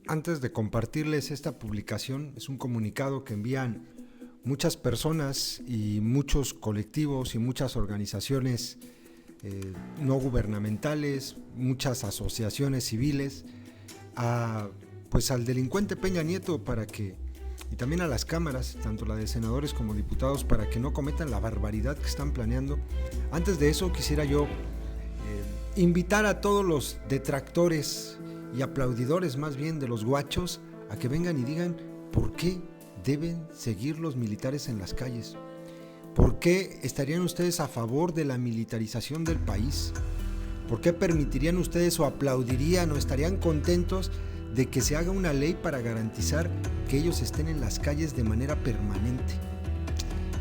Antes de compartirles esta publicación, es un comunicado que envían muchas personas y muchos colectivos y muchas organizaciones no gubernamentales, muchas asociaciones civiles, al delincuente Peña Nieto y también a las cámaras, tanto la de senadores como diputados, para que no cometan la barbaridad que están planeando. Antes de eso, quisiera yo invitar a todos los detractores y aplaudidores más bien de los guachos a que vengan y digan por qué deben seguir los militares en las calles. ¿Por qué estarían ustedes a favor de la militarización del país? ¿Por qué permitirían ustedes o aplaudirían o estarían contentos de que se haga una ley para garantizar que ellos estén en las calles de manera permanente?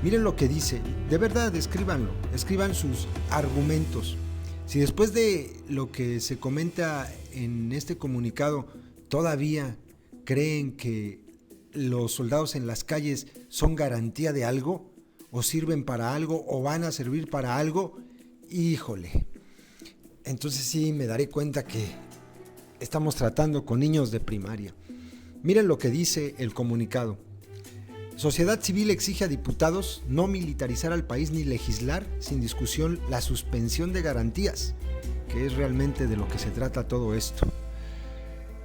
Miren lo que dice, de verdad escríbanlo, escriban sus argumentos. Si después de lo que se comenta en este comunicado todavía creen que los soldados en las calles son garantía de algo, o sirven para algo, o van a servir para algo, híjole, entonces sí me daré cuenta que estamos tratando con niños de primaria. Miren lo que dice el comunicado. Sociedad civil exige a diputados no militarizar al país ni legislar sin discusión la suspensión de garantías, que es realmente de lo que se trata todo esto.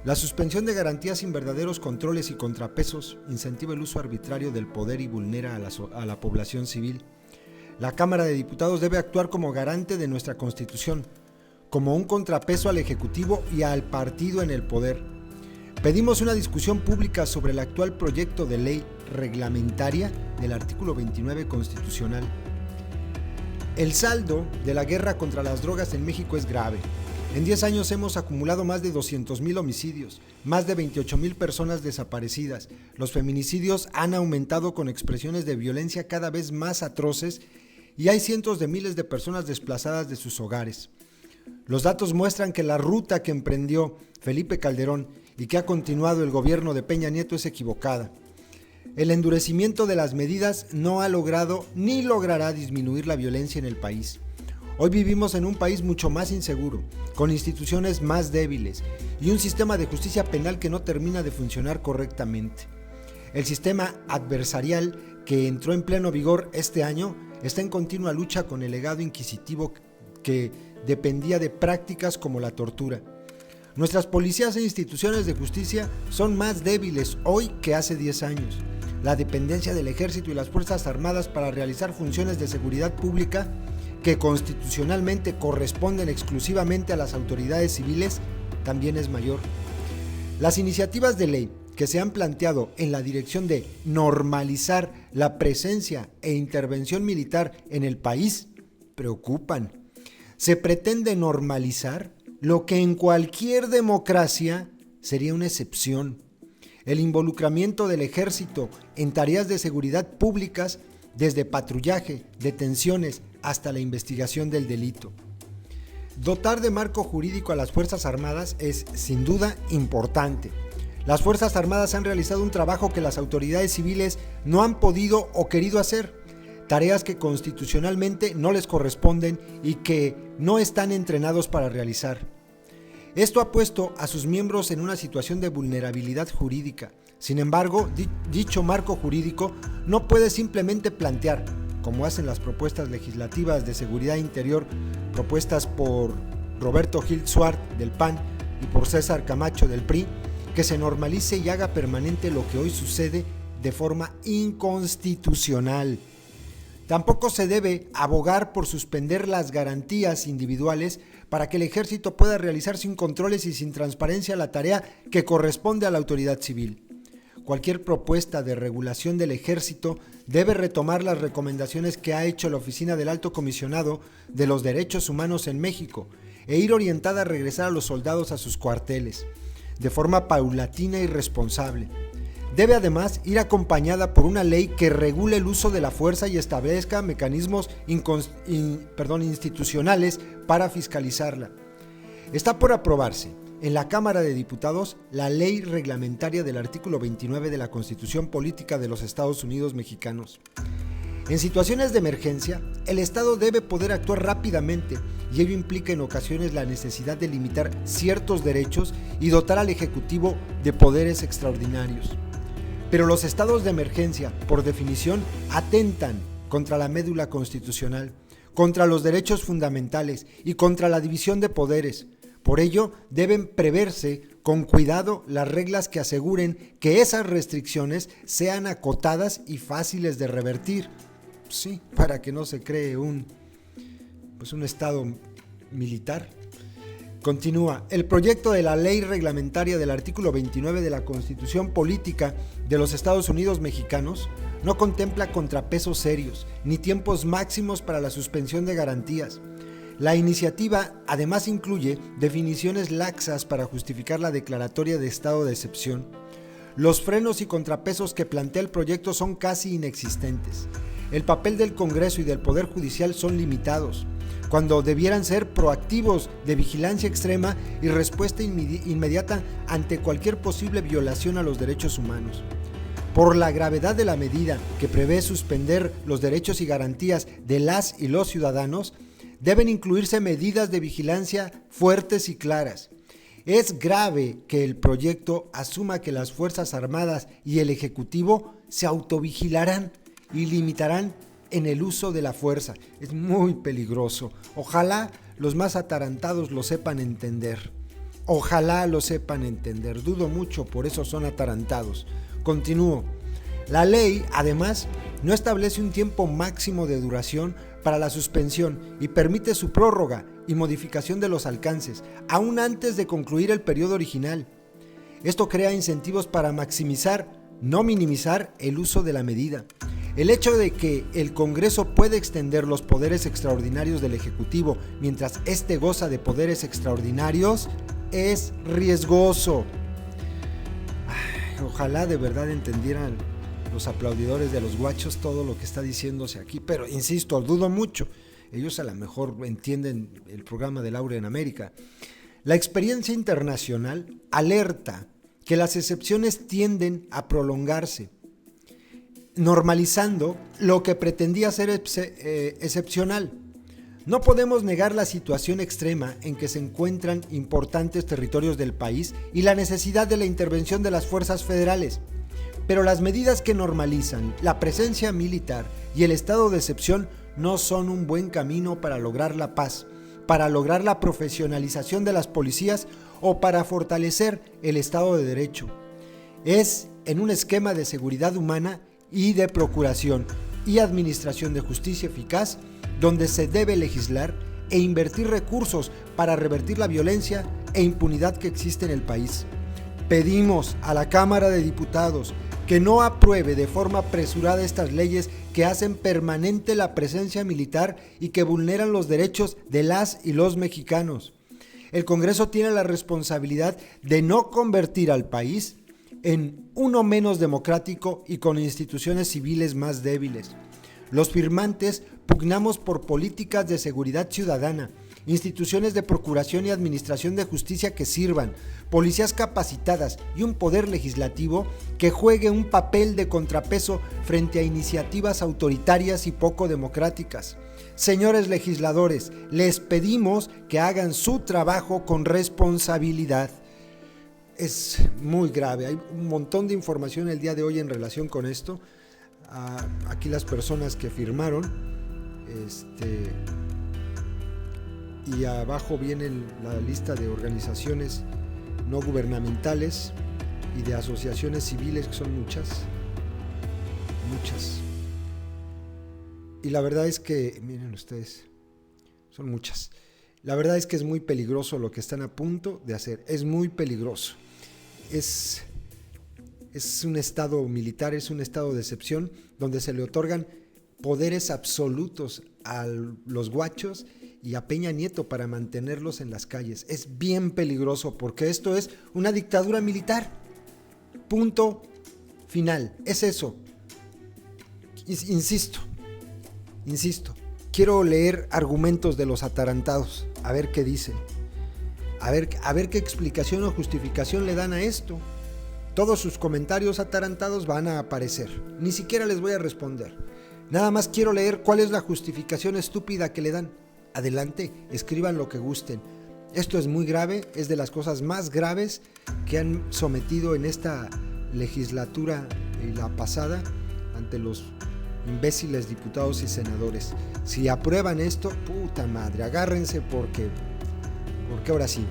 La suspensión de garantías sin verdaderos controles y contrapesos incentiva el uso arbitrario del poder y vulnera a la población civil. La Cámara de Diputados debe actuar como garante de nuestra Constitución, como un contrapeso al Ejecutivo y al partido en el poder. Pedimos una discusión pública sobre el actual proyecto de ley reglamentaria del artículo 29 constitucional. El saldo de la guerra contra las drogas en México es grave. En 10 años hemos acumulado más de 200,000 homicidios, más de 28,000 personas desaparecidas. Los feminicidios han aumentado con expresiones de violencia cada vez más atroces y hay cientos de miles de personas desplazadas de sus hogares. Los datos muestran que la ruta que emprendió Felipe Calderón y que ha continuado el gobierno de Peña Nieto es equivocada. El endurecimiento de las medidas no ha logrado ni logrará disminuir la violencia en el país. Hoy vivimos en un país mucho más inseguro, con instituciones más débiles y un sistema de justicia penal que no termina de funcionar correctamente. El sistema adversarial que entró en pleno vigor este año está en continua lucha con el legado inquisitivo que dependía de prácticas como la tortura. Nuestras policías e instituciones de justicia son más débiles hoy que hace 10 años. La dependencia del Ejército y las Fuerzas Armadas para realizar funciones de seguridad pública que constitucionalmente corresponden exclusivamente a las autoridades civiles también es mayor. Las iniciativas de ley que se han planteado en la dirección de normalizar la presencia e intervención militar en el país preocupan. Se pretende normalizar lo que en cualquier democracia sería una excepción. El involucramiento del ejército en tareas de seguridad públicas, desde patrullaje, detenciones, hasta la investigación del delito. Dotar de marco jurídico a las Fuerzas Armadas es, sin duda, importante. Las Fuerzas Armadas han realizado un trabajo que las autoridades civiles no han podido o querido hacer. Tareas que constitucionalmente no les corresponden y que no están entrenados para realizar. Esto ha puesto a sus miembros en una situación de vulnerabilidad jurídica. Sin embargo, dicho marco jurídico no puede simplemente plantear, como hacen las propuestas legislativas de seguridad interior propuestas por Roberto Gil Suart del PAN y por César Camacho del PRI, que se normalice y haga permanente lo que hoy sucede de forma inconstitucional. Tampoco se debe abogar por suspender las garantías individuales para que el ejército pueda realizar sin controles y sin transparencia la tarea que corresponde a la autoridad civil. Cualquier propuesta de regulación del ejército debe retomar las recomendaciones que ha hecho la Oficina del Alto Comisionado de los Derechos Humanos en México e ir orientada a regresar a los soldados a sus cuarteles, de forma paulatina y responsable. Debe además ir acompañada por una ley que regule el uso de la fuerza y establezca mecanismos institucionales para fiscalizarla. Está por aprobarse en la Cámara de Diputados la ley reglamentaria del artículo 29 de la Constitución Política de los Estados Unidos Mexicanos. En situaciones de emergencia, el Estado debe poder actuar rápidamente y ello implica en ocasiones la necesidad de limitar ciertos derechos y dotar al Ejecutivo de poderes extraordinarios. Pero los estados de emergencia, por definición, atentan contra la médula constitucional, contra los derechos fundamentales y contra la división de poderes. Por ello, deben preverse con cuidado las reglas que aseguren que esas restricciones sean acotadas y fáciles de revertir. Sí, para que no se cree un estado militar. Continúa, el proyecto de la ley reglamentaria del artículo 29 de la Constitución Política de los Estados Unidos Mexicanos no contempla contrapesos serios ni tiempos máximos para la suspensión de garantías. La iniciativa además incluye definiciones laxas para justificar la declaratoria de estado de excepción. Los frenos y contrapesos que plantea el proyecto son casi inexistentes. El papel del Congreso y del Poder Judicial son limitados, cuando debieran ser proactivos de vigilancia extrema y respuesta inmediata ante cualquier posible violación a los derechos humanos. Por la gravedad de la medida, que prevé suspender los derechos y garantías de las y los ciudadanos, deben incluirse medidas de vigilancia fuertes y claras. Es grave que el proyecto asuma que las Fuerzas Armadas y el Ejecutivo se autovigilarán y limitarán en el uso de la fuerza. Es muy peligroso. Ojalá los más atarantados lo sepan entender. Ojalá lo sepan entender. Dudo mucho, por eso son atarantados. Continúo. La ley, además, no establece un tiempo máximo de duración para la suspensión y permite su prórroga y modificación de los alcances, aún antes de concluir el periodo original. Esto crea incentivos para maximizar, no minimizar, el uso de la medida. El hecho de que el Congreso puede extender los poderes extraordinarios del Ejecutivo mientras éste goza de poderes extraordinarios es riesgoso. Ojalá de verdad entendieran los aplaudidores de los guachos todo lo que está diciéndose aquí, pero insisto, dudo mucho. Ellos a lo mejor entienden el programa de Laura en América. La experiencia internacional alerta que las excepciones tienden a prolongarse, normalizando lo que pretendía ser excepcional. No podemos negar la situación extrema en que se encuentran importantes territorios del país y la necesidad de la intervención de las fuerzas federales. Pero las medidas que normalizan la presencia militar y el estado de excepción no son un buen camino para lograr la paz, para lograr la profesionalización de las policías o para fortalecer el Estado de Derecho. Es en un esquema de seguridad humana y de procuración y administración de justicia eficaz donde se debe legislar e invertir recursos para revertir la violencia e impunidad que existe en el país. Pedimos a la Cámara de Diputados que no apruebe de forma apresurada estas leyes que hacen permanente la presencia militar y que vulneran los derechos de las y los mexicanos. El Congreso tiene la responsabilidad de no convertir al país en uno menos democrático y con instituciones civiles más débiles. Los firmantes pugnamos por políticas de seguridad ciudadana, instituciones de procuración y administración de justicia que sirvan, policías capacitadas y un poder legislativo que juegue un papel de contrapeso frente a iniciativas autoritarias y poco democráticas. Señores legisladores, les pedimos que hagan su trabajo con responsabilidad. Es muy grave, hay un montón de información el día de hoy en relación con esto. Aquí las personas que firmaron, y abajo viene la lista de organizaciones no gubernamentales y de asociaciones civiles, que son muchas. Y la verdad es que, miren ustedes, son muchas. La verdad es que es muy peligroso lo que están a punto de hacer, es muy peligroso. Es un estado militar, es un estado de excepción donde se le otorgan poderes absolutos a los guachos y a Peña Nieto para mantenerlos en las calles. Es bien peligroso porque esto es una dictadura militar. Punto final. Es eso. Insisto. Quiero leer argumentos de los atarantados, a ver qué dicen. A ver qué explicación o justificación le dan a esto. Todos sus comentarios atarantados van a aparecer. Ni siquiera les voy a responder. Nada más quiero leer cuál es la justificación estúpida que le dan. adelante, escriban lo que gusten. Esto es muy grave, es de las cosas más graves que han sometido en esta legislatura y la pasada ante los imbéciles diputados y senadores. Si aprueban esto, puta madre, agárrense porque ahora sí.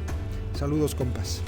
Saludos, compas.